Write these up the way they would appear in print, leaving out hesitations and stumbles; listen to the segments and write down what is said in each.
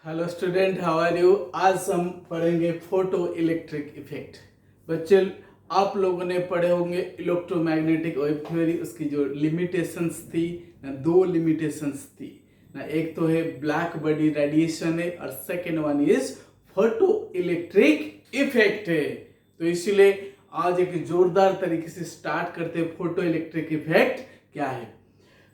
Hello student, how are you. आज हम पढ़ेंगे फोटो इलेक्ट्रिक इफेक्ट। बच्चे, आप लोगों ने पढ़े होंगे इलेक्ट्रोमैग्नेटिक वेव थ्योरी। उसकी जो लिमिटेशंस थी ना, दो लिमिटेशंस थी ना। एक तो है ब्लैक बॉडी रेडिएशन है और second one is photo electric effect है। तो इसीलिए आज एक जोरदार तरीके से स्टार्ट करते हैं फोटो इलेक्ट्रिक इफेक्ट क्या है।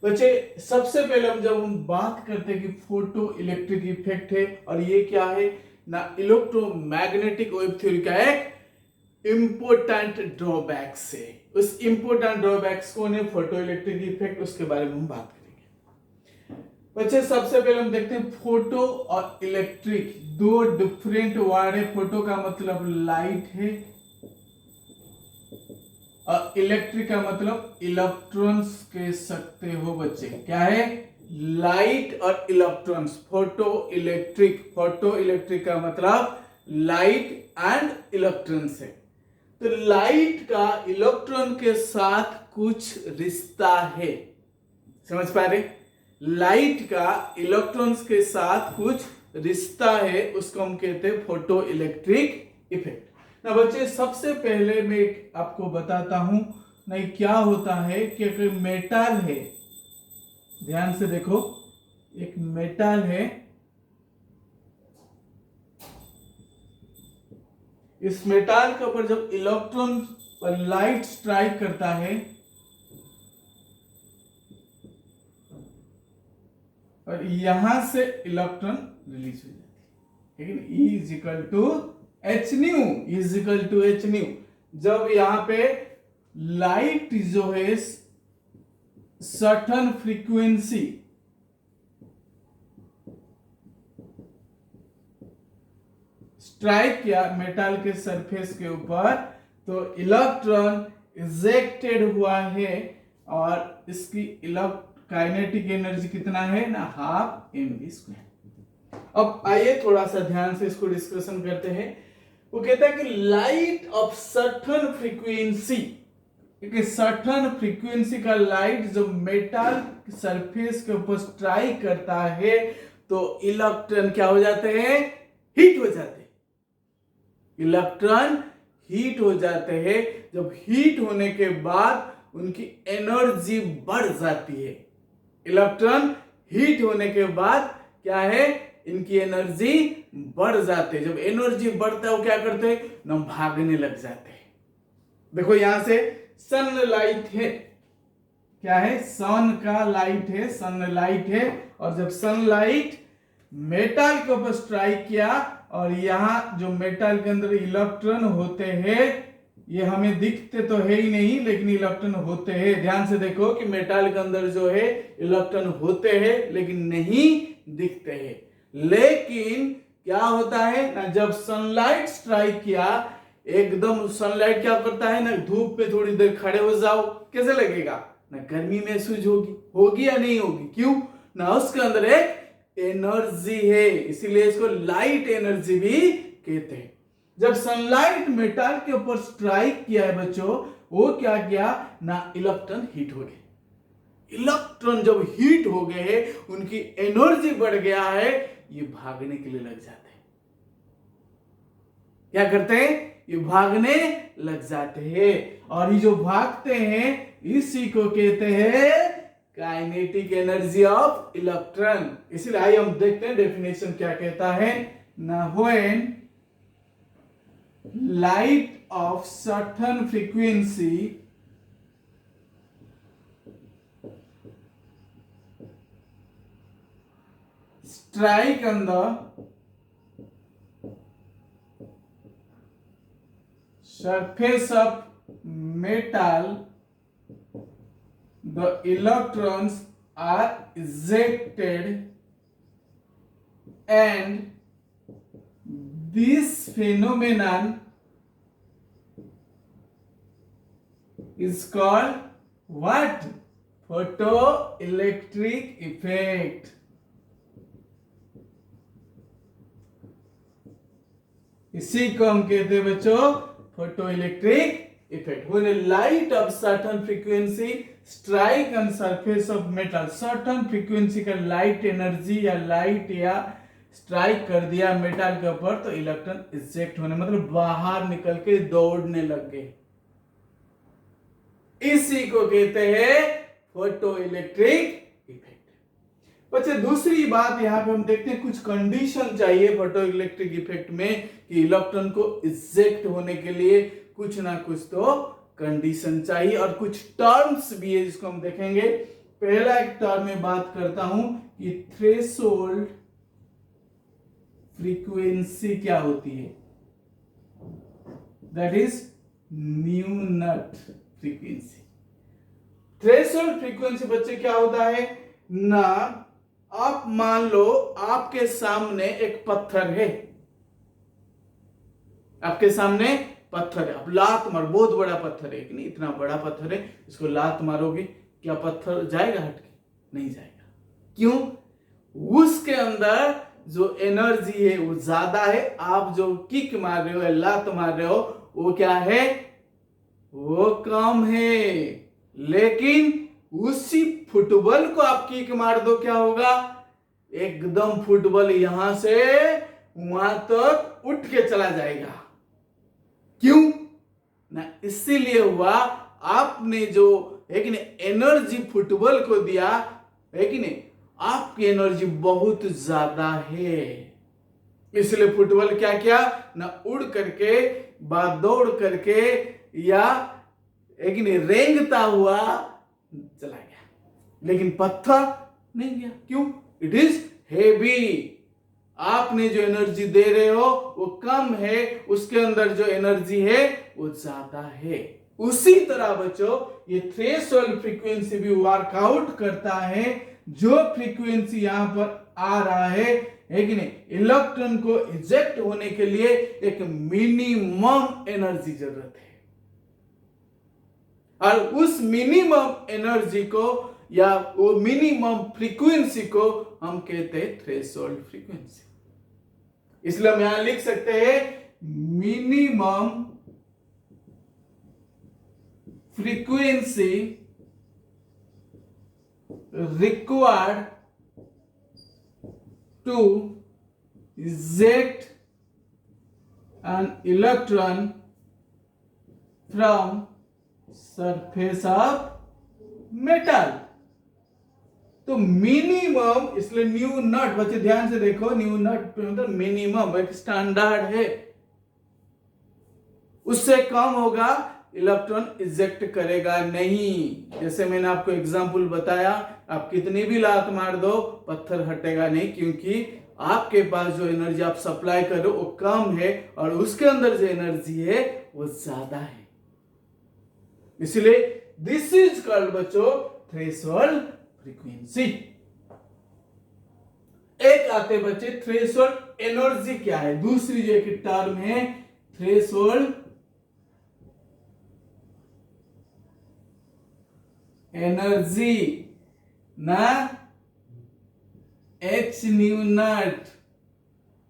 बच्चे, सबसे पहले जब हम बात करते हैं कि फोटो इलेक्ट्रिक इफेक्ट है और ये क्या है ना, इलेक्ट्रोमैग्नेटिक वेव थ्योरी का एक इंपोर्टेंट ड्रॉबैक्स है। उस इंपोर्टेंट ड्रॉबैक्स कौन है? Photo electric effect. उसके बारे में हम बात करेंगे। बच्चे, सबसे पहले हम देखते हैं फोटो और इलेक्ट्रिक दो डिफरेंट वर्ड है। फोटो का मतलब लाइट है और इलेक्ट्रिक का मतलब इलेक्ट्रॉन्स कह सकते हो। बच्चे, क्या है? लाइट और इलेक्ट्रॉन्स। फोटो इलेक्ट्रिक का मतलब लाइट एंड इलेक्ट्रॉन्स है। तो लाइट का इलेक्ट्रॉन के साथ कुछ रिश्ता है। समझ पा रहे? लाइट का इलेक्ट्रॉन्स के साथ कुछ रिश्ता है, उसको हम कहते हैं फोटो इलेक्ट्रिक इफेक्ट। ना बच्चे, सबसे पहले मैं आपको बताता हूं नहीं क्या होता है कि अगर मेटल है, ध्यान से देखो, एक मेटल है, इस मेटल के ऊपर जब इलेक्ट्रॉन पर लाइट स्ट्राइक करता है और यहां से इलेक्ट्रॉन रिलीज हो जाती है, लेकिन E is equal to H nu. जब यहां पे लाइट जो है सर्टेन फ्रीक्वेंसी स्ट्राइक किया मेटल के सरफेस के ऊपर, तो इलेक्ट्रॉन इजेक्टेड हुआ है और इसकी काइनेटिक एनर्जी कितना है ना, हाफ mv²। अब आइए थोड़ा सा ध्यान से इसको डिस्कशन करते हैं। वो कहता है कि light of certain frequency, certain frequency का लाइट जो मेटल सरफेस के ऊपर स्ट्राइक करता है तो इलेक्ट्रॉन क्या हो जाते हैं? हीट हो जाते हैं। इलेक्ट्रॉन हीट हो जाते हैं। जब हीट होने के बाद उनकी एनर्जी बढ़ जाती है। इलेक्ट्रॉन हीट होने के बाद क्या है? इनकी एनर्जी बढ़ जाती है। जब एनर्जी बढ़ता है वो क्या करते हैं ना, भागने लग जाते हैं। देखो यहां से सनलाइट है, क्या है? सन का लाइट है, सनलाइट है। और जब सनलाइट मेटल के ऊपर स्ट्राइक किया और यहां जो मेटल के अंदर इलेक्ट्रॉन होते हैं, ये हमें दिखते तो है ही नहीं, लेकिन इलेक्ट्रॉन होते हैं। ध्यान से देखो कि मेटल के अंदर जो है इलेक्ट्रॉन होते हैं लेकिन नहीं दिखते हैं। लेकिन क्या होता है ना, जब सनलाइट स्ट्राइक किया, एकदम सनलाइट क्या करता है ना, धूप पे थोड़ी देर खड़े हो जाओ, कैसे लगेगा ना, गर्मी महसूस होगी या नहीं होगी? क्यों ना, उसके अंदर एक एनर्जी है, इसीलिए इसको लाइट एनर्जी भी कहते हैं। जब सनलाइट मेटल के ऊपर स्ट्राइक किया है बच्चों, वो क्या किया ना, इलेक्ट्रॉन हीट हो गए। इलेक्ट्रॉन जब हीट हो गए हैं, उनकी एनर्जी बढ़ गया है, ये भागने के लिए लग जाते हैं। क्या करते हैं? ये भागने लग जाते हैं। और ये जो भागते हैं इसी को कहते हैं काइनेटिक एनर्जी ऑफ इलेक्ट्रॉन। इसलिए आइए हम देखते हैं डेफिनेशन क्या कहता है ना, when light of certain frequency strike on the surface of metal, the electrons are ejected and this phenomenon is called what? Photoelectric effect. इसी को हम कहते हैं बच्चों photoelectric effect. When a light of certain frequency strike on surface of metal, certain frequency का light energy या light या strike कर दिया मेटल के ऊपर तो इलेक्ट्रॉन इजेक्ट होने मतलब बाहर निकल के दौड़ने लग गए। इसी को कहते हैं फोटो इलेक्ट्रिक इफेक्ट। बच्चे दूसरी बात यहां पे हम देखते हैं कुछ कंडीशन चाहिए फोटो इलेक्ट्रिक इफेक्ट में कि इलेक्ट्रॉन को इजेक्ट होने के लिए कुछ ना कुछ तो कंडीशन चाहिए और कुछ टर्म्स भी है जिसको हम देखेंगे। पहला एक टर्म में बात करता हूं कि थ्रेशोल्ड फ्रीक्वेंसी क्या होती है, that is nu naught frequency. Threshold frequency बच्चे क्या होता है ना, आप मान लो आपके सामने एक पत्थर है, आपके सामने पत्थर है, अब लात मार, बहुत बड़ा पत्थर है कि नहीं, इतना बड़ा पत्थर है, इसको लात मारोगे क्या पत्थर जाएगा हट के? नहीं जाएगा। क्यों? उसके अंदर जो एनर्जी है वो ज्यादा है, आप जो किक मार रहे हो या लात मार रहे हो वो क्या है, वो कम है। लेकिन उसी फुटबॉल को आप किक मार दो क्या होगा, एकदम फुटबॉल यहां से वहां तक उठ के चला जाएगा। क्यों ना, इसीलिए हुआ आपने जो है कि नहीं एनर्जी फुटबॉल को दिया है कि नहीं, आपकी एनर्जी बहुत ज्यादा है, इसलिए फुटबॉल क्या किया ना, उड़ करके दौड़ करके या है कि नहीं रेंगता हुआ चला गया, लेकिन पत्थर नहीं गया। क्यों? It is heavy. आपने जो एनर्जी दे रहे हो वो कम है, उसके अंदर जो एनर्जी है वो ज्यादा है। उसी तरह बच्चों ये थ्रेशोल्ड फ्रीक्वेंसी भी वर्कआउट करता है। जो फ्रीक्वेंसी यहां पर आ रहा है कि नहीं, इलेक्ट्रॉन को इजेक्ट होने के लिए एक मिनिमम एनर्जी जरूरत है, और उस मिनिमम एनर्जी को या वो मिनिमम फ्रीक्वेंसी को हम कहते हैं थ्रेशोल्ड फ्रीक्वेंसी। इसलिए हम यहां लिख सकते हैं minimum frequency required to eject an electron from surface of metal। तो मिनिमम, इसलिए न्यू नट, बच्चे ध्यान से देखो, न्यू नट मतलब मिनिमम एक स्टैंडर्ड है, उससे कम होगा इलेक्ट्रॉन इजेक्ट करेगा नहीं। जैसे मैंने आपको एग्जांपल बताया, आप कितनी भी लात मार दो पत्थर हटेगा नहीं, क्योंकि आपके पास जो एनर्जी आप सप्लाई कर रहे हो वो कम है और उसके अंदर जो एनर्जी है वो ज्यादा है। इसलिए दिस इज कॉल्ड बच्चों थ्रेशोल्ड फ्रीक्वेंसी। एक आते बच्चे थ्रेशोल्ड एनर्जी क्या है, दूसरी जो एक टर्म है थ्रेशोल्ड एनर्जी ना, एच न्यू नट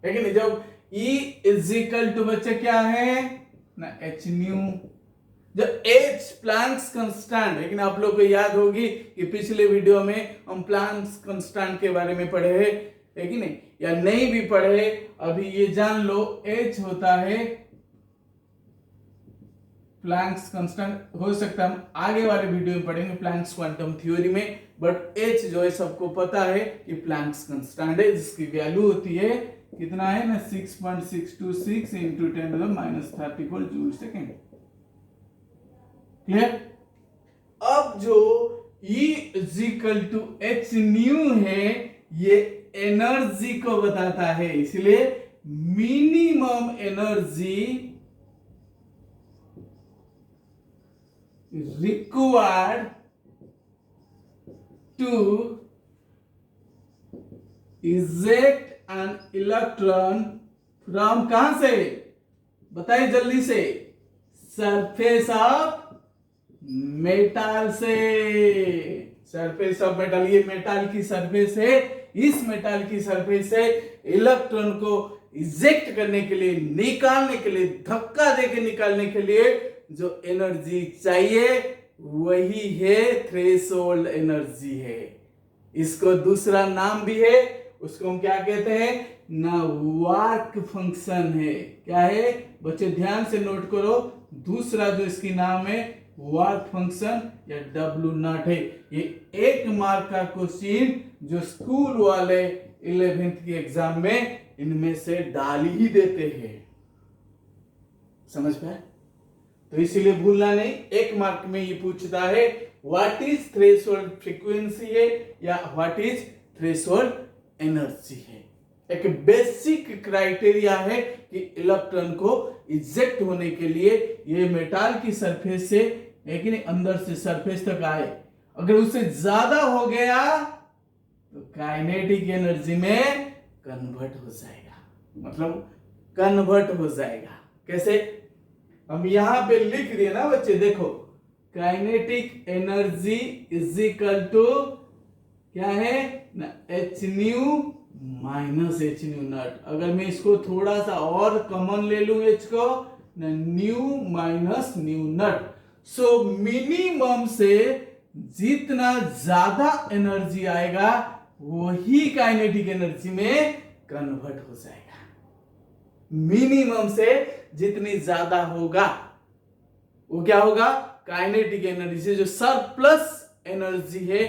है कि नहीं। जब E इजिकल टू बच्चे क्या है ना, एच न्यू, जब H प्लैंक्स कांस्टेंट, लेकिन आप लोग को याद होगी कि पिछले वीडियो में हम प्लैंक्स कांस्टेंट के बारे में पढ़े हैं, है कि नहीं, या नहीं भी पढ़े, अभी ये जान लो H होता है प्लैंक्स कांस्टेंट। हो सकता है हम आगे वाले वीडियो में पढ़ेंगे प्लैंक्स क्वांटम थ्योरी में, बट H जो है सबको पता है कि प्लैंक्स कांस्टेंट है, जिसकी वैल्यू होती है कितना है ना 6.626 इंटू 10⁻³ जूल सेकेंड। क्लियर? अब जो E is equal to H nu है ये एनर्जी को बताता है, इसलिए minimum energy required to eject an electron from कहां से, बताइए जल्दी से, सरफेस ऑफ मेटल से। सरफेस ऑफ मेटल, ये मेटल की सरफेस है, इस मेटल की सरफेस से इलेक्ट्रॉन को इजेक्ट करने के लिए, निकालने के लिए, धक्का देके निकालने के लिए जो एनर्जी चाहिए वही है थ्रेशोल्ड एनर्जी है। इसको दूसरा नाम भी है, उसको हम क्या कहते हैं, ना वर्क फंक्शन है। क्या है बच्चे, ध्यान से नोट करो, दूसरा जो इसकी नाम है वर्क फंक्शन या W0 है। ये 1 मार्क का क्वेश्चन जो स्कूल वाले 11th के एग्जाम में इनमें से डाल ही देते हैं। समझ पाए? तो इसीलिए भूलना नहीं, 1 मार्क में ये पूछता है व्हाट इज थ्रेशोल्ड फ्रीक्वेंसी है या व्हाट इज थ्रेशोल्ड एनर्जी है। एक बेसिक क्राइटेरिया है कि इलेक्ट्रॉन को इजेक्ट होने के लिए ये मेटल की सरफेस से एक नहीं अंदर से सरफेस तक आए। अगर उससे ज्यादा हो गया तो काइनेटिक एनर्जी में कन्वर्ट हो जाएगा, मतलब कन्वर्ट हो जाएगा। कैसे? हम यहां पे लिख दिए ना बच्चे, देखो kinetic energy is equal to क्या है ना H nu minus H nu naught. अगर मैं इसको थोड़ा सा और कॉमन ले लूं एच को ना new minus nu not. So minimum से जितना ज्यादा एनर्जी आएगा वही काइनेटिक एनर्जी में कन्वर्ट हो जाएगा। मिनिमम से जितनी ज्यादा होगा वो क्या होगा, काइनेटिक एनर्जी से जो सरप्लस एनर्जी है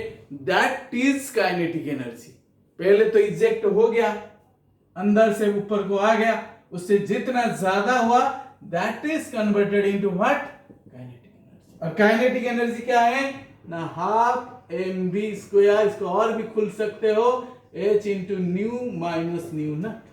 दैट इज काइनेटिक एनर्जी। पहले तो इजेक्ट हो गया, अंदर से ऊपर को आ गया, उससे जितना ज्यादा हुआ that is converted into what, kinetic energy. और काइनेटिक एनर्जी क्या है ना हाफ एम बी स्क्वायर, इसको और भी खुल सकते हो H into nu minus nu not.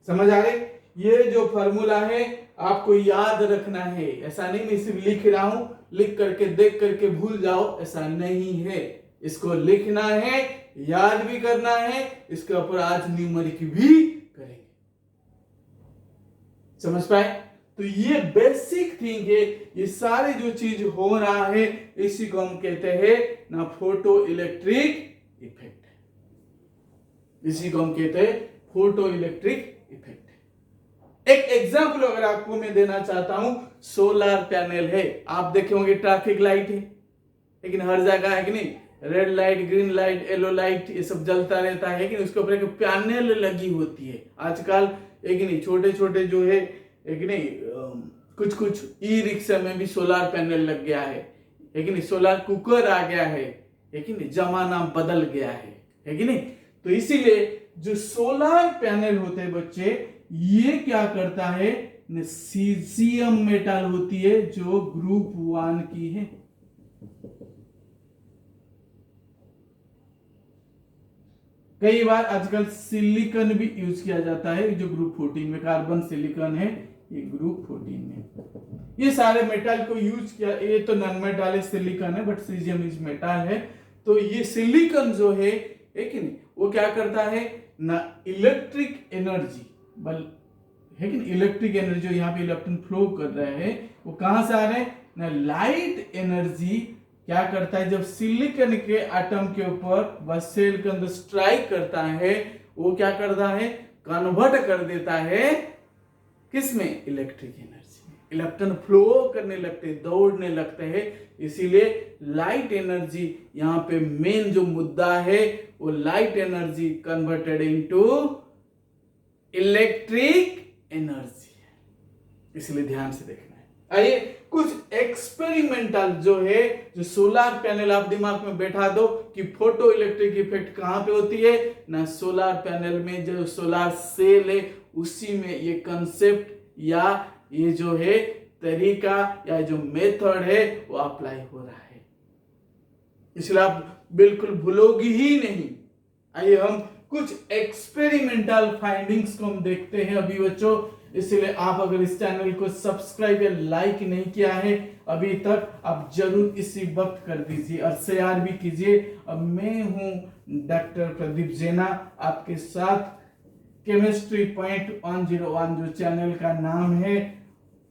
समझ आ रही? ये जो फॉर्मूला है आपको याद रखना है। ऐसा नहीं मैं सिर्फ लिख रहा हूं, लिख करके देख करके भूल जाओ, ऐसा नहीं है। इसको लिखना है, याद भी करना है, इसके ऊपर आज न्यूमेरिक भी करेंगे। समझ पाए? तो ये बेसिक थिंग है। ये सारे जो चीज हो रहा है इसी को हम कहते हैं ना फोटो इलेक्ट्रिक इफेक्ट। इसी को हम कहते हैं फोटो इलेक्ट्रिक इफेक्ट। एक एग्जांपल अगर आपको मैं देना चाहता हूं, सोलर पैनल है, आप देखे होंगे ट्रैफिक लाइट है लेकिन हर जगह है कि नहीं, red light, green light, yellow light, ये सब जलता रहता है कि नहीं, उसके ऊपर एक पैनल लगी होती है। आजकल एक नहीं छोटे छोटे जो है एक नहीं कुछ कुछ ई रिक्शा में भी सोलर पैनल लग गया है कि नहीं, सोलर कुकर आ गया है कि नहीं, जमाना बदल गया है कि नहीं। तो इसीलिए जो सोलर पैनल होते हैं बच्चे, ये क्या करता है, सीजियम मेटल होती है जो ग्रुप 1 की है। कई बार आजकल सिलिकॉन भी यूज किया जाता है, जो ग्रुप 14 में कार्बन सिलिकॉन है, ये ग्रुप 14 में। ये सारे मेटल को यूज किया, ये तो नॉन मेटल है, सिलिकॉन है, बट सीजियम इज मेटल है। तो ये सिलिकॉन जो है कि नहीं, वो क्या करता है ना इलेक्ट्रिक एनर्जी बल है कि इलेक्ट्रिक एनर्जी जो यहाँ पे इलेक्ट्रॉन फ्लो कर रहे हैं वो कहां से आ रहे हैं ना लाइट एनर्जी। क्या करता है, जब सिलिकॉन के एटम के ऊपर बस सेल के अंदर स्ट्राइक करता है, वो क्या करता है, कन्वर्ट कर देता है किसमें, इलेक्ट्रिक एनर्जी में। इलेक्ट्रॉन फ्लो करने लगते हैं, दौड़ने लगते हैं। इसीलिए लाइट एनर्जी यहाँ पे मेन जो मुद्दा है वो light energy converted into electric energy है। इसलिए ध्यान से देखना है। आइए कुछ एक्सपेरिमेंटल जो है, जो सोलर पैनल आप दिमाग में बैठा दो कि फोटो इलेक्ट्रिक इफेक्ट कहां पे होती है ना, सोलर पैनल में जो सोलर सेल है उसी में ये कंसेप्ट या ये जो है तरीका या जो मेथड है वो अप्लाई हो रहा है। इसलिए आप बिल्कुल भूलोगी ही नहीं। आइए हम कुछ एक्सपेरिमेंटल फाइंडिंग्स को हम देखते हैं अभी बच्चों। इसलिए आप अगर इस चैनल को सब्सक्राइब या लाइक नहीं किया है अभी तक, आप जरूर इसी वक्त कर दीजिए और शेयर भी कीजिए। अब मैं हूं डॉक्टर प्रदीप जेना आपके साथ, केमिस्ट्री पॉइंट 101 जो चैनल का नाम है।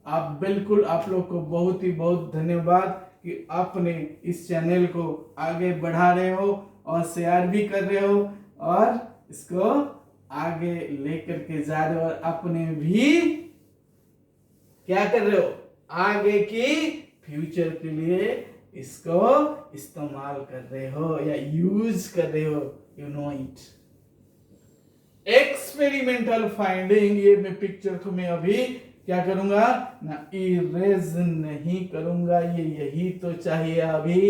आप बिल्कुल, आप लोग को बहुत ही बहुत धन्यवाद कि आपने इस चैनल को आगे बढ़ा रहे हो और शेयर भी कर रहे हो और इसको आगे लेकर के जा रहे हो और अपने भी क्या कर रहे हो, आगे की फ्यूचर के लिए इसको इस्तेमाल कर रहे हो या यूज कर रहे हो, you know it. Experimental finding, ये मैं पिक्चर को मैं अभी क्या करूंगा ना, इरेज नहीं करूंगा। ये यही तो चाहिए अभी,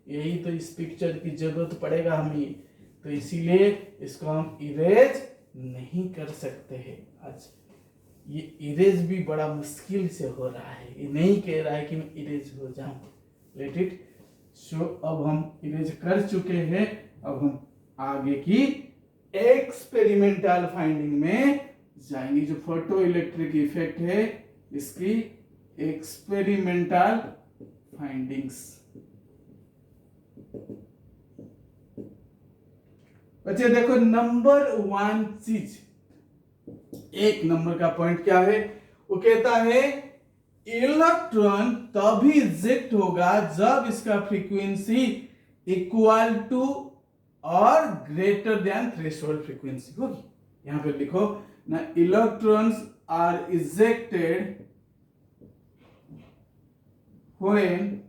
यही तो इस पिक्चर की जरूरत पड़ेगा हमें, तो इसीलिए इसको हम इरेज नहीं कर सकते हैं आज। ये इरेज भी बड़ा मुश्किल से हो रहा है, ये नहीं कह रहा है कि मैं इरेज हो जाऊं। लेट इट सो, अब हम इरेज कर चुके हैं, अब हम आगे की एक्सपेरिमेंटल फाइंडिंग में जाएंगे। जो फोटो इलेक्ट्रिक इफेक्ट है इसकी एक्सपेरिमेंटल फाइंडिंग्स। बच्चे देखो, नंबर 1 चीज, एक नंबर का पॉइंट क्या है, वो कहता है इलेक्ट्रॉन तभी इजेक्ट होगा जब इसका फ्रीक्वेंसी इक्वल टू और ग्रेटर देन थ्रेशोल्ड फ्रीक्वेंसी होगी। यहां पे लिखो ना, electrons are ejected when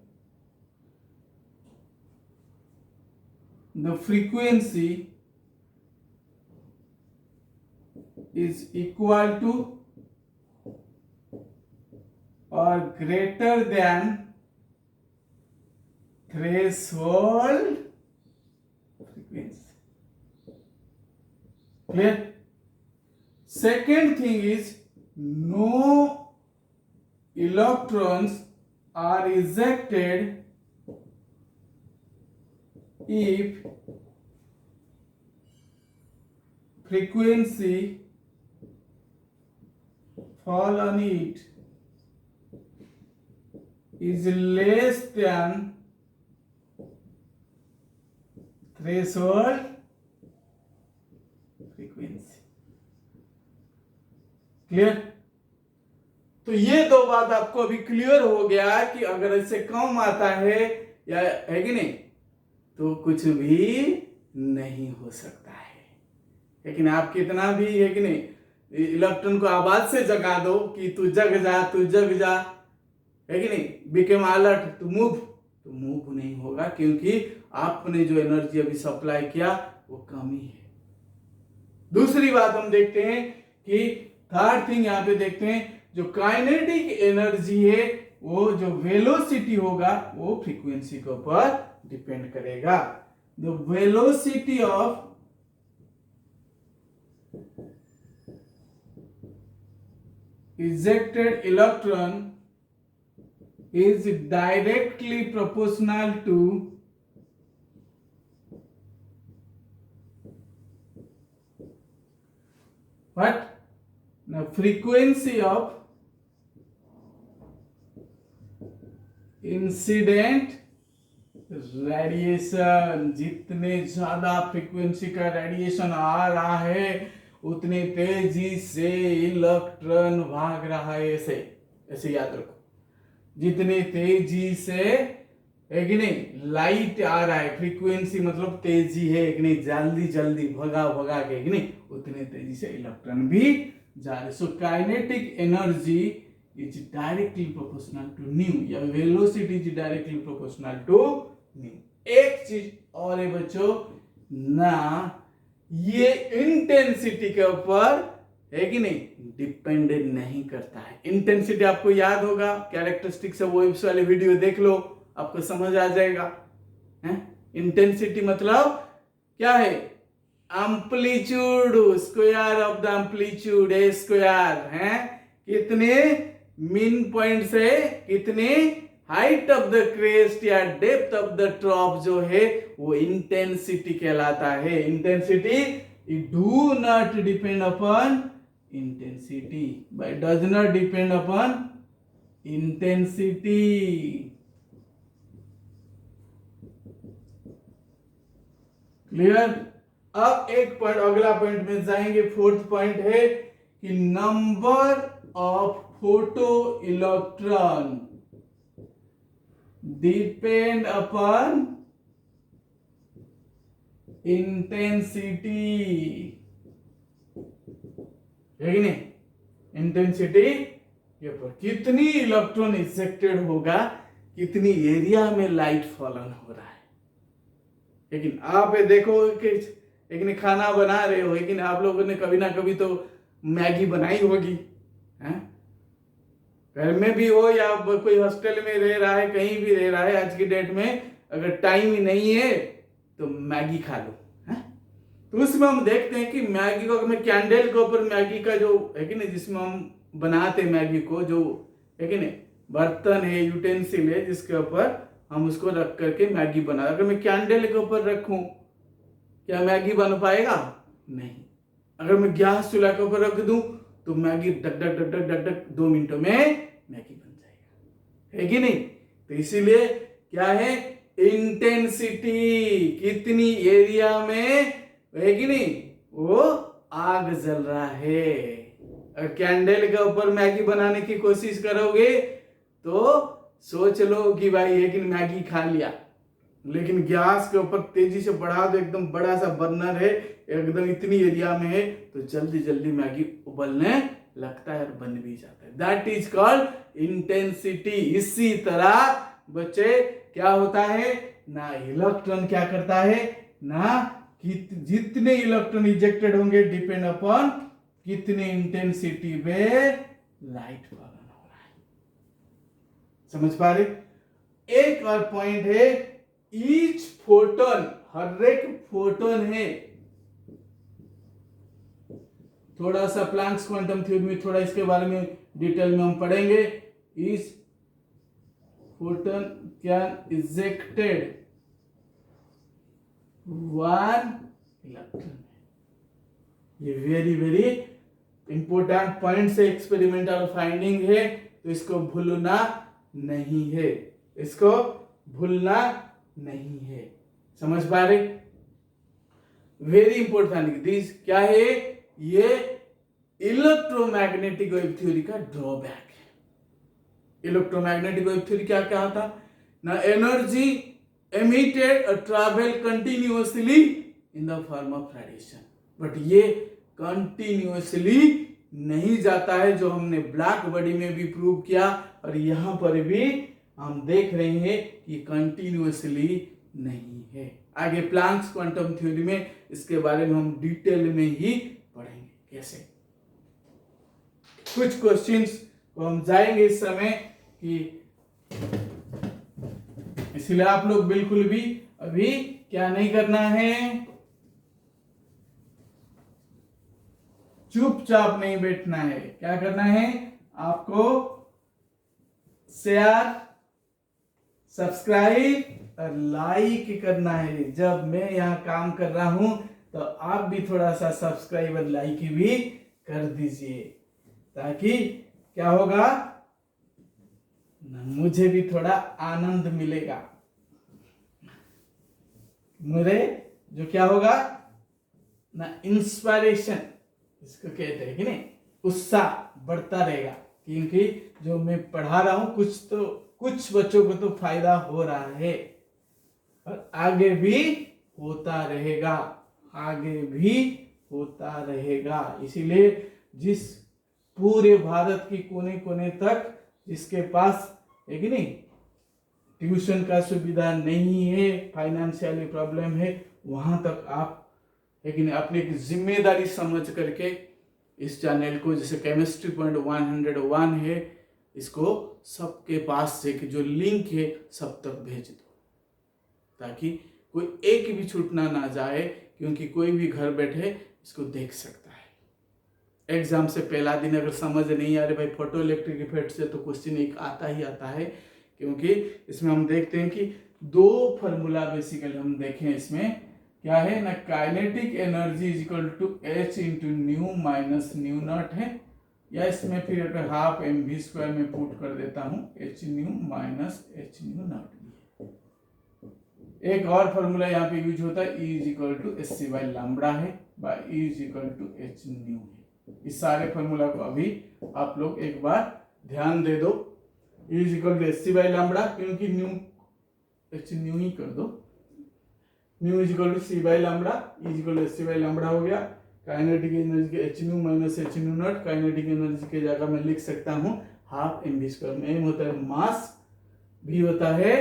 the frequency is equal to or greater than threshold frequency. Clear? Second thing is, no electrons are ejected if frequency fall on it is less than threshold frequency. Clear? तो ये दो बात आपको अभी clear हो गया कि अगर इससे कम आता है या है कि नहीं, तो कुछ भी नहीं हो सकता है। लेकिन आप कितना भी है कि नहीं, इलेक्ट्रॉन को आवाज से जगा दो कि तू जग जा, तू जग जा, है कि नहीं, बिकम अलर्ट, तू मूव नहीं होगा, क्योंकि आपने जो एनर्जी अभी सप्लाई किया वो कम ही है। दूसरी बात हम देखते हैं कि थर्ड थिंग यहां पे देखते हैं, जो काइनेटिक एनर्जी है वो जो वेलोसिटी होगा वो फ्रीक्वेंसी के ऊपर डिपेंड करेगा। The velocity of ejected electron is directly proportional to what? The frequency of incident radiation. जितने ज्यादा फ्रीक्वेंसी का रेडिएशन आ रहा है उतनी तेजी से इलेक्ट्रॉन भाग रहा है। ऐसे ऐसे याद रखो, जितनी तेजी से है कि नहीं लाइट आ रहा है, फ्रीक्वेंसी मतलब तेजी है कि नहीं, जल्दी जल्दी भगा भगा के कि नहीं, उतनी तेजी से इलेक्ट्रॉन भी जा रहे। So kinetic energy is directly proportional to nu, या velocity is directly proportional to nu। एक चीज और है बच्चों ना, ये इंटेंसिटी के ऊपर है कि नहीं डिपेंड नहीं करता है। इंटेंसिटी आपको याद होगा, कैरेक्टरिस्टिक्स वो इस वाले वीडियो देख लो, आपको समझ आ जाएगा। इंटेंसिटी मतलब क्या है, amplitude square of the amplitude A square है, कितने मीन पॉइंट से कितने हाइट ऑफ द क्रेस्ट या डेप्थ ऑफ द ट्रॉप जो है वो इंटेंसिटी कहलाता है। Intensity do not depend upon intensity, but does not depend upon intensity. Clear? अब एक पॉइंट, अगला पॉइंट में जाएंगे। फोर्थ पॉइंट है कि number of photo electron depend upon intensity, है कि नहीं, इंटेंसिटी के ऊपर कितनी इलेक्ट्रॉन इजेक्टेड होगा, कितनी एरिया में लाइट फॉलन हो रहा है। लेकिन आप देखो कि लेकिन खाना बना रहे हो, लेकिन आप लोगों ने कभी ना कभी तो मैगी बनाई होगी, हैं? घर में भी हो या कोई हॉस्टल में रह रहा है, कहीं भी रह रहा है, आज की डेट में अगर टाइम ही नहीं है तो मैगी खा लो, हैं? तो उसमें हम देखते हैं कि मैगी को, मैं कैंडल के ऊपर मैगी का जो है कि नहीं, जिसमें हम बनाते मैगी को, जो है कि नहीं बर्तन है, यूटेंसिल है, जिसके ऊपर हम उसको रख करके मैगी बना, अगर मैं कैंडल के ऊपर रखूं क्या मैगी बन पाएगा? नहीं। अगर मैं गैस चूल्हा के ऊपर रख दूं तो Maggi duck duck duck duck duck duck 2 मिनटों में मैगी बन जाएगा, है कि नहीं? तो इसीलिए क्या है, इंटेंसिटी, कितनी एरिया में है कि नहीं वो आग जल रहा है। अगर कैंडल के ऊपर मैगी बनाने की कोशिश करोगे तो सोच लो कि भाई एक मैगी खा लिया, लेकिन गैस के ऊपर तेजी से बढ़ा दो, एकदम बड़ा सा बर्नर है, एकदम इतनी एरिया में है, तो जल्दी जल्दी मैगी उबलने लगता है और बन भी जाता है। That is called intensity. इसी तरह बच्चे क्या होता है ना, इलेक्ट्रॉन क्या करता है ना, कि जितने इलेक्ट्रॉन इजेक्टेड होंगे डिपेंड अपॉन कितने इंटेंसिटी में लाइट फॉलन हो रहा है। समझ पा रहे? एक और पॉइंट है, ईच फोटोन, हर एक फोटोन है, थोड़ा सा प्लैंक्स क्वांटम थ्योरी में थोड़ा इसके बारे में डिटेल में हम पढ़ेंगे। Each photon can ejected 1 electron. ये वेरी वेरी इंपॉर्टेंट पॉइंट से एक्सपेरिमेंटल फाइंडिंग है, तो इसको भूलना नहीं है, इसको भूलना नहीं है। समझ पा रहे? Very important. दिस क्या है, ये इलेक्ट्रोमैग्नेटिक वेव थ्योरी का ड्रॉबैक है। इलेक्ट्रोमैग्नेटिक वेव थ्योरी क्या क्या होता ना, energy emitted or travel continuously in the form of radiation, but ये कंटिन्यूसली नहीं जाता है, जो हमने ब्लैक बॉडी में भी प्रूव किया और यहां पर भी हम देख रहे हैं कि कंटिन्यूसली नहीं है। आगे प्लैंक्स क्वांटम थ्योरी में इसके बारे में हम डिटेल में ही पढ़ेंगे कैसे। कुछ क्वेश्चंस को हम जाएंगे इस समय कि, इसलिए आप लोग बिल्कुल भी अभी क्या नहीं करना है, चुपचाप नहीं बैठना है। क्या करना है आपको, शेयर, सब्सक्राइब और लाइक करना है। जब मैं यहां काम कर रहा हूं तो आप भी थोड़ा सा सब्सक्राइब और लाइक भी कर दीजिए, ताकि क्या होगा ना, मुझे भी थोड़ा आनंद मिलेगा, मेरे जो क्या होगा ना, इंस्पिरेशन इसको कहते हैं कि नहीं, उत्साह बढ़ता रहेगा, क्योंकि जो मैं पढ़ा रहा हूं कुछ बच्चों को तो फायदा हो रहा है और आगे भी होता रहेगा, आगे भी होता रहेगा। इसीलिए जिस पूरे भारत की कोने कोने तक जिसके पास है कि नहीं ट्यूशन का सुविधा नहीं है, फाइनेंशियली प्रॉब्लम है, वहां तक आप लेकिन अपनी एक जिम्मेदारी समझ करके इस चैनल को, जैसे केमिस्ट्री पॉइंट 101 है, इसको सबके पास से कि जो लिंक है सब तक भेज दो, ताकि कोई एक भी छूटना ना जाए, क्योंकि कोई भी घर बैठे इसको देख सकता है। एग्जाम से पहला दिन अगर समझ नहीं आ रहे भाई फोटो इलेक्ट्रिक इफेक्ट से, तो क्वेश्चन एक आता ही आता है, क्योंकि इसमें हम देखते हैं कि 2 फॉर्मूला बेसिकली हम देखें, इसमें क्या है ना, kinetic energy is equal to h into nu minus nu naught है, या इसमें फिर अगर हाफ एम वी स्क्वायर में पुट कर देता हूं, h nu minus H nu naught भी। एक और फॉर्मूला यहाँ पे यूज होता है, E is equal to S C by lambda है, by E is equal to H nu है। इस सारे फॉर्मूला को अभी आप लोग एक बार ध्यान दे दो, E is equal to S C by lambda, क्योंकि न्यू एच न्यू ही कर दो, nu is equal to C by lambda, is equal to S C by lambda हो गया। काइनेटिक एनर्जी के H nu minus H nu naught, kinetic energy के जगह मैं लिख सकता हूं हाफ एम वी स्क्वायर में, एम होता है मास, भी होता है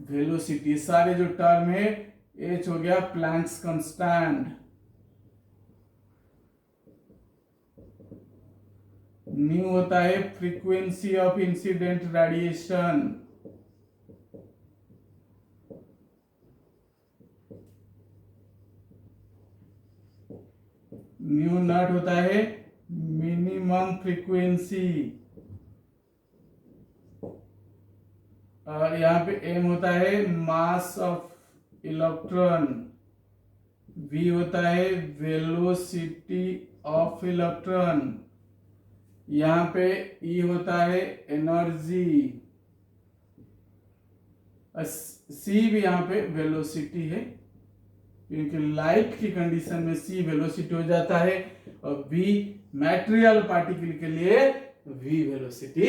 वेलोसिटी, सारे जो टर्म है, एच हो गया प्लैंक्स कांस्टेंट, न्यू होता है frequency of incident radiation, new not होता है मिनिमम फ्रीक्वेंसी, और यहाँ पे एम होता है मास ऑफ इलेक्ट्रॉन, वी होता है वेलोसिटी ऑफ इलेक्ट्रॉन, यहाँ पे ई होता है एनर्जी, सी भी यहाँ पे वेलोसिटी है क्योंकि लाइट की कंडीशन में सी वेलोसिटी हो जाता है, और वी मैटेरियल पार्टिकल के लिए वी वेलोसिटी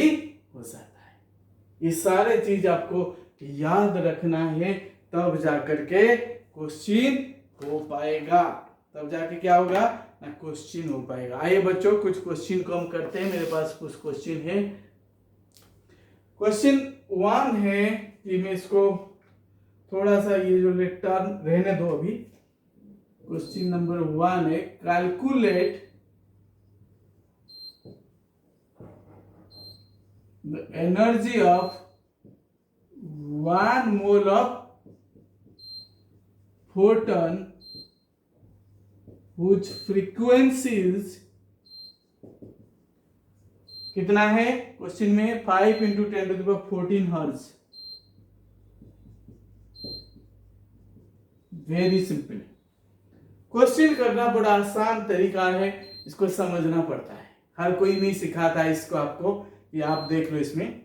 हो जाता है। ये सारे चीज आपको याद रखना है, तब जाकर के क्वेश्चन हो पाएगा, तब जाके क्या होगा ना, क्वेश्चन हो पाएगा। आइए बच्चों कुछ क्वेश्चन को हम करते हैं, मेरे पास कुछ क्वेश्चन है। क्वेश्चन 1 है कि मैं इसको थोड़ा सा ये जो टर्म रहने दो अभी। क्वेश्चन नंबर 1 है calculate the energy of 1 mole of photon whose frequency is कितना है क्वेश्चन में 5 × 10⁻14 हर्ट्ज। वेरी सिंपल, क्वेश्चन करना बड़ा आसान तरीका है, इसको समझना पड़ता है, हर कोई नहीं सिखाता है इसको आपको, ये आप देख लो। इसमें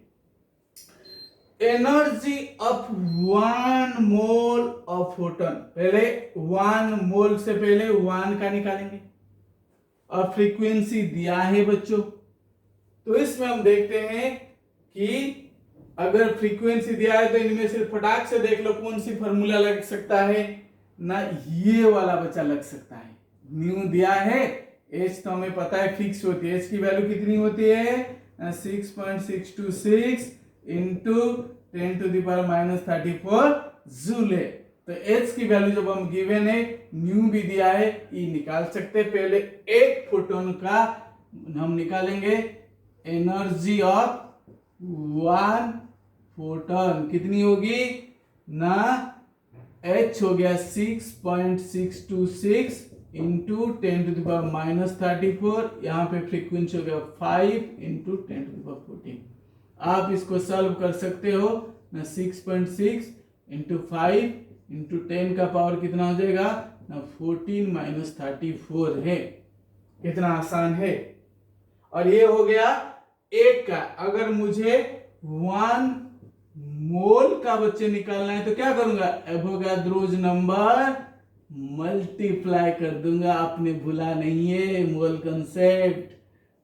energy of 1 mole of photon, पहले 1 मोल से पहले 1 का निकालेंगे, और फ्रीक्वेंसी दिया है बच्चों, तो इसमें हम देखते हैं कि अगर फ्रीक्वेंसी दिया है तो इनमें से फटाक से देख लो कौन सी फॉर्मूला लग सकता है ना, ये वाला बच्चा लग सकता है। न्यू दिया है, एच तो हमें पता है फिक्स होती है, एच की वैल्यू कितनी होती है 6.626 इंटू 10⁻−34 जूल है। तो एच की वैल्यू जब हम गिवन है, न्यू भी दिया है, ई निकाल सकते हैं। पहले एक फोटोन का हम निकालेंगे एनर्जी ऑफ 1 फोटोन कितनी होगी ना, एच हो गया 6.626 इंटू 10⁻−34, यहाँ पे फ्रीक्वेंसी हो गया 5 इंटू 10⁻14। आप इसको सॉल्व कर सकते हो ना, 6.6 इंटू 5 इंटू 10 का पावर कितना हो जाएगा ना, 14-34 है। कितना आसान है। और ये हो गया एक का। अगर मुझे 1 मोल का बच्चे निकालना है तो क्या करूंगा, एवोगाड्रोज नंबर मल्टीप्लाई कर दूंगा, आपने भूला नहीं है मोल कंसेप्ट।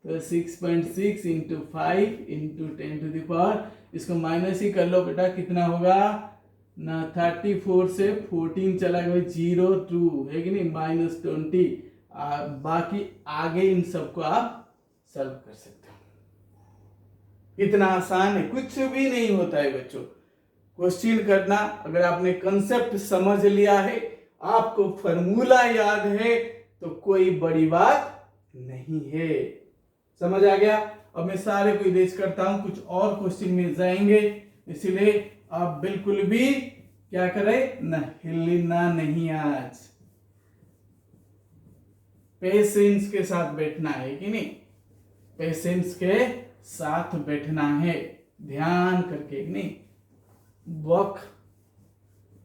तो 6.6 इंटू 5 इंटू 10⁻, इसको माइनस ही कर लो बेटा, कितना होगा ना, 34 से 14 चला गया 0 2 है कि नहीं, -20। बाकी आगे इन सबको आप सॉल्व कर सकते हो। इतना आसान है, कुछ भी नहीं होता है बच्चों क्वेश्चन करना। अगर आपने कंसेप्ट समझ लिया है, आपको फॉर्मूला याद है, तो कोई बड़ी बात नहीं है। समझ आ गया। अब मैं सारे को इरेज करता हूं, कुछ और क्वेश्चन में जाएंगे, इसलिए आप बिल्कुल भी क्या करें ना, हिलना नहीं। आज पेशेंस के साथ बैठना है कि नहीं, पेशेंस के साथ बैठना है, ध्यान करके कि नहीं, वक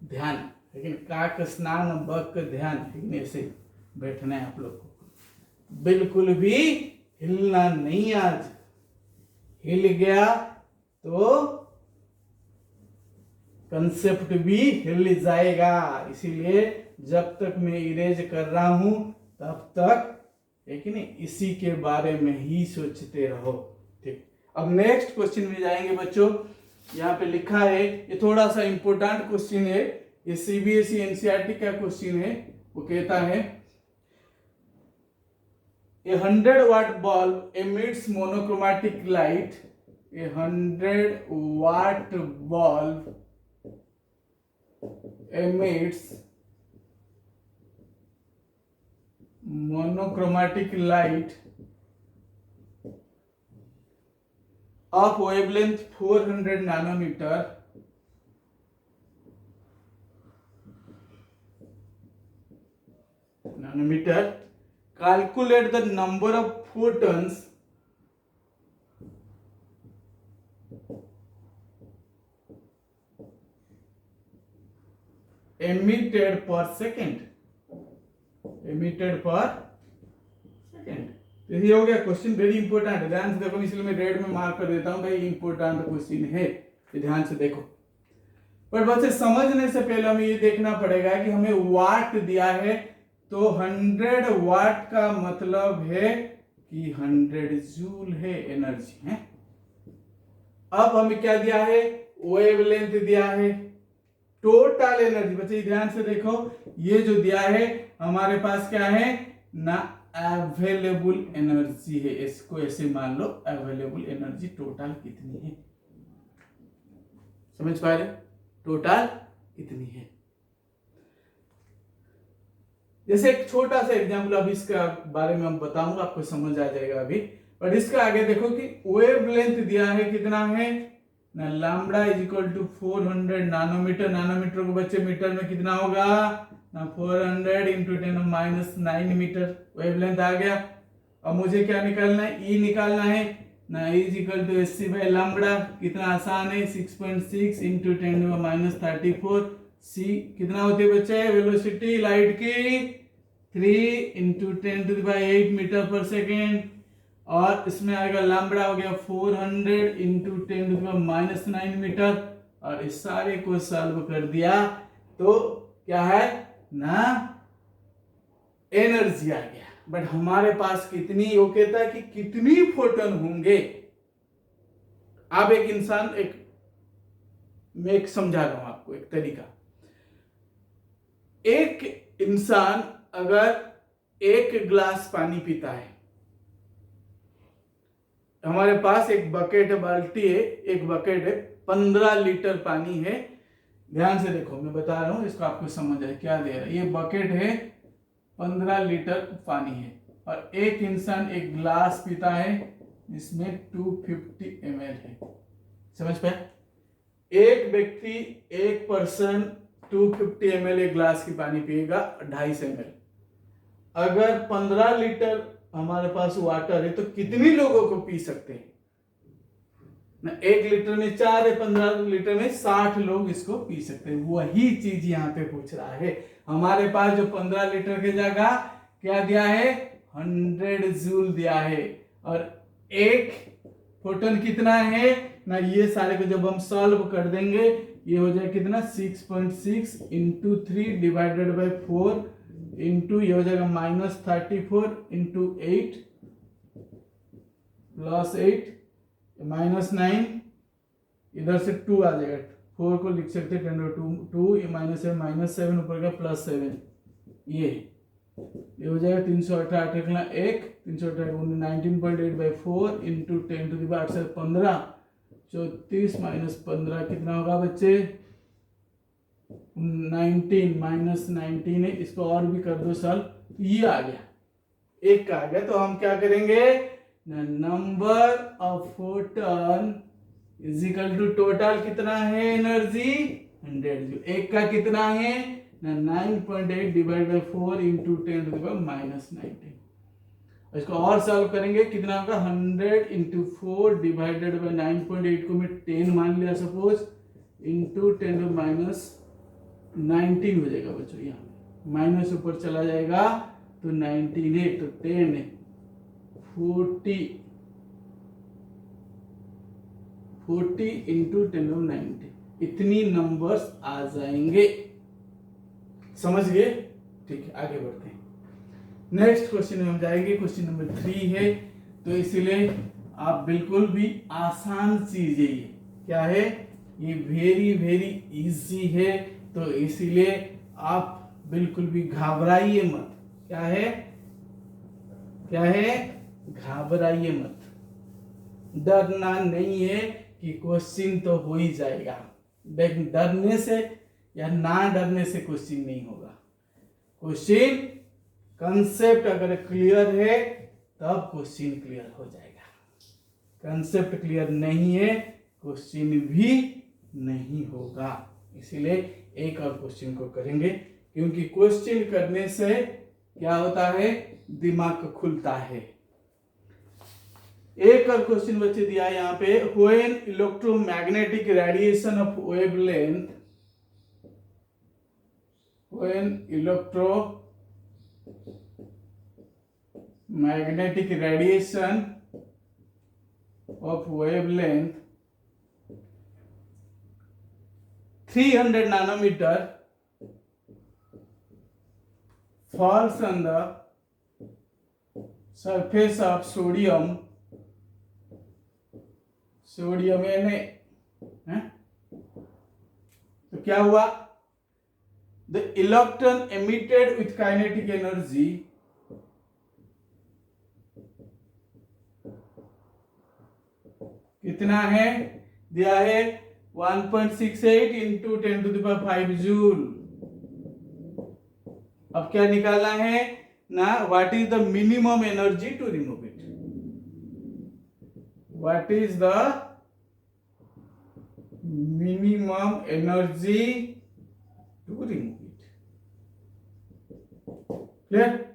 ध्यान, लेकिन काक स्नान वक ध्यान, लेकिन ऐसे बैठना है आप लोग को, बिल्कुल भी हिलना नहीं। आज हिल गया तो कंसेप्ट भी हिल जाएगा, इसीलिए जब तक मैं इरेज कर रहा हूं तब तक है कि नहीं, इसी के बारे में ही सोचते रहो। ठीक, अब नेक्स्ट क्वेश्चन में जाएंगे बच्चों। यहाँ पे लिखा है, ये थोड़ा सा इंपॉर्टेंट क्वेश्चन है, ये सीबीएसई एनसीईआरटी का क्वेश्चन है। वो कहता है A 100 watt bulb emits monochromatic light. A 100 watt bulb emits monochromatic light of wavelength 400 nanometre calculate the number of photons emitted per second. तो ये हो गया क्वेश्चन, वेरी इंपॉर्टेंट है, ध्यान से देखो, इसलिए मैं रेड में मार्क कर देता हूं भाई, इंपॉर्टेंट क्वेश्चन है, तो ध्यान से देखो। पर बच्चे समझने से पहले हमें ये देखना पड़ेगा कि हमें वाट दिया है, तो 100 वाट का मतलब है कि 100 जूल है एनर्जी है। अब हमें क्या दिया है, वेवलेंथ दिया है, टोटल एनर्जी। बच्चे ध्यान से देखो, ये जो दिया है हमारे पास क्या है ना, अवेलेबल एनर्जी है, इसको ऐसे मान लो, अवेलेबल एनर्जी टोटल कितनी है, समझ पा रहे, टोटल कितनी है। जैसे एक छोटा सा एग्जाम्पल अभी इसका बारे में हम बताऊंगा, आपको समझ आ जाएगा अभी, बट इसका आगे देखो कि वेवलेंथ दिया है कितना है ना, lambda is equal to 400 nanometre. Nanometre को बच्चे मीटर में कितना होगा ना, 400 इंटू 10⁻⁹ मीटर वेवलेंथ आ गया। अब मुझे क्या निकालना है, ई निकालना है ना, E is equal to S C by lambda, कितना आसान है, 6.6 इंटू 10⁻34। सी कितना होती है बच्चे, वेलोसिटी लाइट की 3 इंटू 10⁸ मीटर पर सेकेंड, और इसमें आएगा लैम्बडा हो गया 400 इंटू 10⁻⁹ मीटर, और इस सारे को सॉल्व कर दिया तो क्या है ना, एनर्जी आ गया। बट हमारे पास कितनी, वो कहता है कि कितनी फोटोन होंगे। अब एक इंसान, मैं एक समझा रहा हूं आपको एक तरीका। एक इंसान अगर 1 गिलास पानी पीता है, हमारे पास एक बकेट है, बाल्टी है, एक बकेट है, 15 लीटर पानी है। ध्यान से देखो, मैं बता रहा हूं, इसको आपको समझ आए क्या दे रहा है। ये बकेट है, 15 लीटर पानी है, और एक इंसान 1 गिलास पीता है, इसमें 250 ml है, समझ पाए। एक व्यक्ति, एक पर्सन 250 ml एक गिलास की पानी पिएगा, 250 ml। अगर 15 लीटर हमारे पास वाटर है, तो कितनी लोगों को पी सकते हैं ना, 1 लीटर में 4 है, 15 लीटर में 60 लोग इसको पी सकते हैं। वही चीज यहाँ पे पूछ रहा है। हमारे पास जो 15 लीटर की जगह क्या दिया है, 100 जूल दिया है, और एक फोटोन कितना है ना, ये सारे को जब हम सॉल्व कर देंगे, ये हो जाए कितना, 6.6 इंटू 3 डिवाइडेड बाई 4 इंटू, ये हो जाएगा -34 इंटू 8 प्लस 8 -9, इधर से 2 आ जाएगा, 4 को लिख सकते हैं 2 -7 ऊपर का +7, ये हो जाएगा 318 1 318 19.8 बाई 4 इंटू 10⁻⁸ 34 -15 कितना होगा बच्चे, 19 -19 है, इसको और भी कर दो सॉल्व, ये आ गया, एक का आ गया। तो हम क्या करेंगे, number of photon is equal to total कितना है एनर्जी 100 जूल, एक का कितना है ना 9.8 डिवाइड बाई 4 इंटू 10⁻⁻19। इसको और सॉल्व करेंगे, कितना होगा 100 इंटू 4 डिवाइडेड बाई 9.8 को मैं 10 मान लिया सपोज, इंटू 10⁻19 हो जाएगा बच्चों, यहाँ माइनस ऊपर चला जाएगा तो 19 है, तो 10 है, 40 इंटू 10⁻90, इतनी नंबर्स आ जाएंगे, समझ गए। ठीक है, आगे बढ़ते हैं, नेक्स्ट क्वेश्चन में हम जाएंगे, क्वेश्चन नंबर 3 है। तो इसीलिए आप बिल्कुल भी आसान चीज है, ये क्या है, ये वेरी वेरी इजी है, तो इसीलिए आप बिल्कुल भी घबराइए मत। क्या है, क्या है, घबराइए मत, डरना नहीं है कि क्वेश्चन तो हो ही जाएगा। लेकिन डरने से या ना डरने से क्वेश्चन नहीं होगा। क्वेश्चन कंसेप्ट अगर क्लियर है तब क्वेश्चन क्लियर हो जाएगा। कंसेप्ट क्लियर नहीं है, क्वेश्चन भी नहीं होगा। इसीलिए एक और क्वेश्चन को करेंगे, क्योंकि क्वेश्चन करने से क्या होता है, दिमाग खुलता है। एक और क्वेश्चन बच्चे दिया है यहाँ पे, when electromagnetic radiation of wavelength, when electromagnetic radiation of wavelength 300 nanometer falls on the surface of sodium Na, तो क्या हुआ, the electron emitted with kinetic energy कितना है, दिया है 1.68 इंटू 10⁵ जूल। अब क्या निकालना है ना, what is the minimum energy to remove it, what is the minimum energy to remove it. Clear,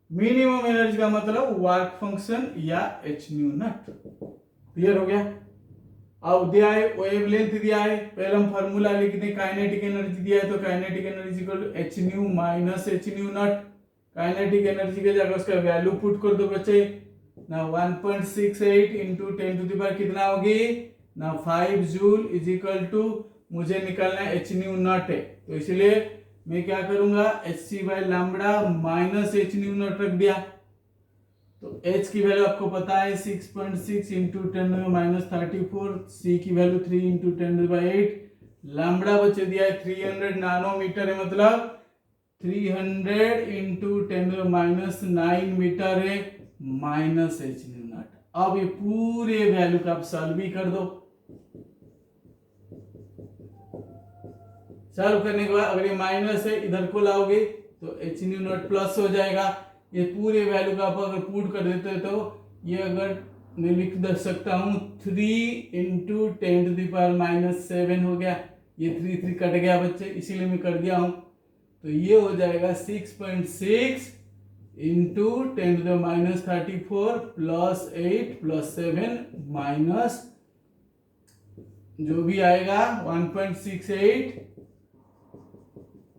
minimum energy का मतलब वर्क फंक्शन या एच न्यू नॉट। क्लियर हो गया। अब दिया है वेवलेंथ दिया है, पहले हम फार्मूला लिख दें, काइनेटिक एनर्जी दिया है तो kinetic energy equal to H nu minus H nu naught. Kinetic energy के जगह उसका वैल्यू पुट कर दो बच्चे ना, 1.68 इंटू 10⁵ कितना होगी ना 5 जूल इज इक्वल टू, मुझे निकालना एच न्यू नॉट है, तो इसलिए मैं क्या करूंगा, H C by lambda minus H nu naught रख दिया। तो h की वैल्यू आपको पता है 6.6 इंटू 10⁻34, c की वैल्यू 3 इंटू 10⁸, लैम्बडा बच्चे दिया है 300 नैनोमीटर है, मतलब 300 इंटू 10⁻9 मीटर है, माइनस एच न्यू नॉट। अब ये पूरे वैल्यू का आप सॉल्व भी कर दो। सॉल्व करने के बाद अगर ये माइनस है इधर को लाओगे तो एच न्यू नॉट प्लस हो जाएगा। ये पूरे वैल्यू का आप अगर पुट कर देते हैं तो ये अगर मैं लिख दे सकता हूँ 3 इंटू 10⁻⁻7 हो गया, ये 3 कट गया बच्चे, इसीलिए मैं कर दिया हूँ। तो ये हो जाएगा 6.6 इंटू 10⁻34 प्लस 8 प्लस 7 माइनस जो भी आएगा 1.68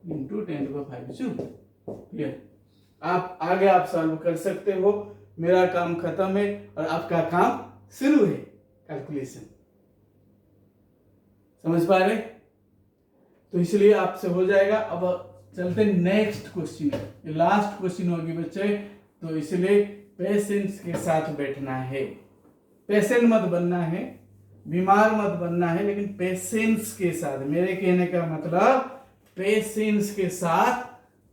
इंटू 10⁵ जूल। क्लियर, आप आगे आप सॉल्व कर सकते हो, मेरा काम खत्म है और आपका काम शुरू है, कैलकुलेशन। समझ पा रहे, तो इसलिए आपसे हो जाएगा। अब चलते नेक्स्ट क्वेश्चन, ये लास्ट क्वेश्चन होगी बच्चे, तो इसलिए पेशेंस के साथ बैठना है, पेशेंट मत बनना है, बीमार मत बनना है, लेकिन पेशेंस के साथ, मेरे कहने का मतलब पेशेंस के साथ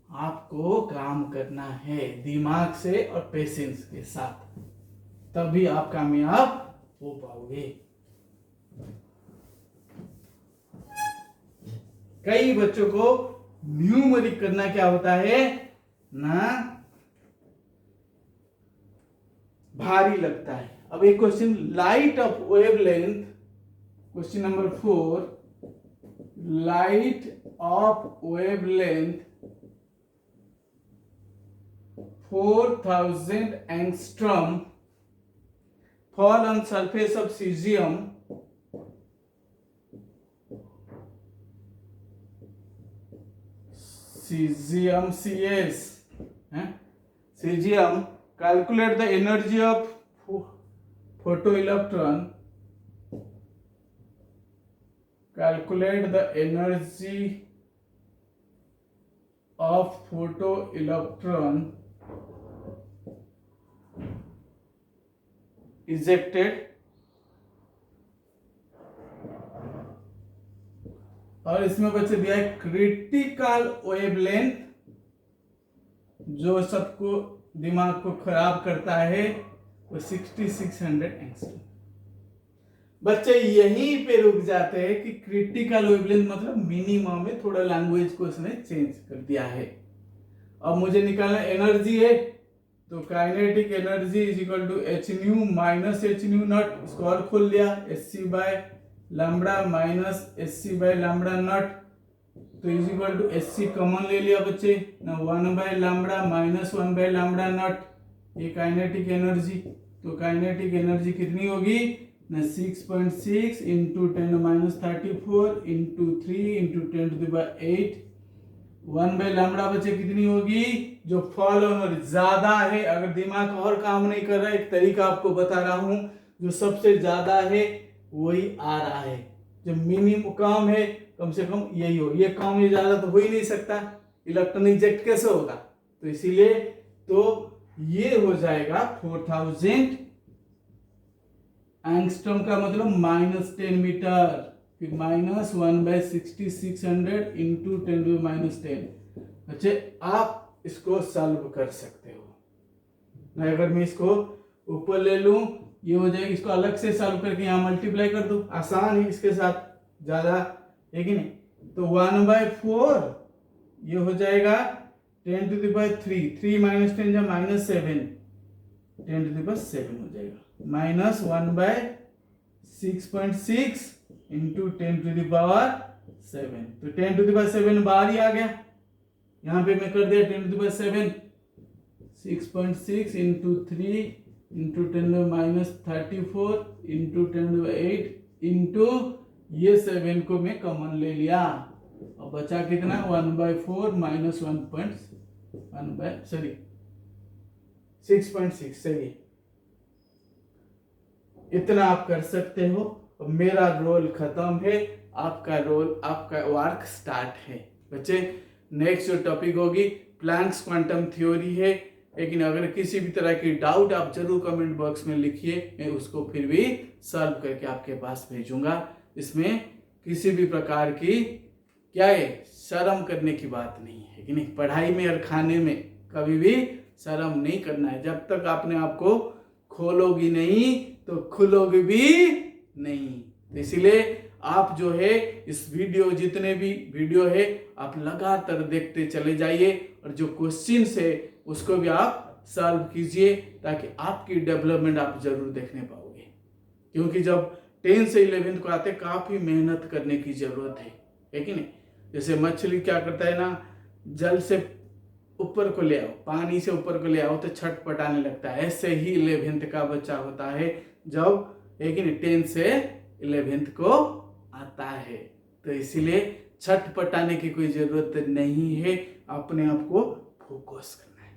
आपको काम करना है, दिमाग से और पेशेंस के साथ, तभी आप कामयाब हो पाओगे। कई बच्चों को न्यूमेरिक करना क्या होता है ना, भारी लगता है। अब एक question, light of wavelength, question number 4, light of wavelength 4000 angstrom fall on surface of cesium CS cesium, calculate the energy of photoelectron, calculate the energy of photoelectron ejected, और इसमें बच्चे दिया है क्रिटिकल वेवलेंथ, जो सबको दिमाग को खराब करता है, वो 6600 एंगस्ट्रॉम। बच्चे यहीं पे रुक जाते हैं कि क्रिटिकल वेवलेंथ मतलब मिनिमम में, थोड़ा लैंग्वेज को इसने चेंज कर दिया है। अब मुझे निकालना एनर्जी है, तो kinetic energy is equal to H nu minus H nu naught, इसको और खोल लिया, h c by lambda minus h c by lambda naught, तो is equal to h c common ले लिया बच्चे ना, 1 by lambda minus 1 by lambda naught, ये काइनेटिक एनर्जी। तो काइनेटिक एनर्जी कितनी होगी ना, 6.6 into 10⁻34 into 3 into 10⁸, 1 by lambda बच्चे कितनी होगी, जो फॉल ऑन ज्यादा है, अगर दिमाग और काम नहीं कर रहा है, एक तरीका आपको बता रहा हूं, जो सबसे ज्यादा है वही आ रहा है, जो मिनिमम कम है कम से कम यही हो, ये कम ये ज्यादा तो हो ही नहीं सकता, इलेक्ट्रॉन इजेक्ट कैसे होगा, तो इसीलिए तो ये हो जाएगा 4000 एंगस्ट्रॉम का मतलब -10 मीटर, फिर -1/6600 इंटू 10⁻10। अच्छा, आप इसको सॉल्व कर सकते हो, अगर मैं इसको ऊपर ले लूं ये हो जाएगा, इसको अलग से सॉल्व करके यहाँ मल्टीप्लाई कर दो, आसान है इसके साथ, ज्यादा है कि नहीं। तो 1/4 ये हो जाएगा 10⁻3, 3 - 10 या -7, 10⁻7 हो जाएगा, -1/6.6 इंटू 10⁻7, तो 10⁻7 बाहर ही आ गया, यहां पे मैं कर दिया 10⁻7, 6.6 इंटू 3 इंटू 10⁻34 इंटू 10⁸ इंटू ये 7 को मैं कॉमन ले लिया, और बचा कितना 1/4 माइनस 6.6, सही, इतना आप कर सकते हो। मेरा रोल खत्म है, आपका रोल, आपका वर्क स्टार्ट है बच्चे। नेक्स्ट जो टॉपिक होगी प्लैंक्स क्वांटम थ्योरी है, लेकिन अगर किसी भी तरह की डाउट आप जरूर कमेंट बॉक्स में लिखिए, मैं उसको फिर भी सॉल्व करके आपके पास भेजूंगा। इसमें किसी भी प्रकार की क्या है शर्म करने की बात नहीं है कि नहीं, पढ़ाई में और खाने में कभी भी शर्म नहीं करना है, जब तक आपने आपको खोलोगी नहीं तो खुलोगी भी नहीं। तो इसीलिए आप जो है इस वीडियो, जितने भी वीडियो है आप लगातार देखते चले जाइए, और जो क्वेश्चंस है उसको भी आप सॉल्व कीजिए, ताकि आपकी डेवलपमेंट आप जरूर देखने पाओगे, क्योंकि जब 10 से 11 को आते काफी मेहनत करने की जरूरत है कि नहीं। जैसे मछली क्या करता है ना, जल से ऊपर को ले आओ, पानी से ऊपर को ले आओ तो छटपटाने लगता है, ऐसे ही 11th का बच्चा होता है जब 10 से 11th को आता है। तो इसीलिए छटपटाने की कोई जरूरत नहीं है, अपने आप को फोकस करना है।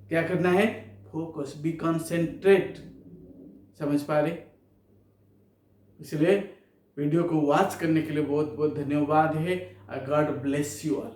क्या करना है, फोकस, बी कॉन्सेंट्रेट, समझ पा रहे। इसलिए वीडियो को वॉच करने के लिए बहुत बहुत धन्यवाद है। God bless you all.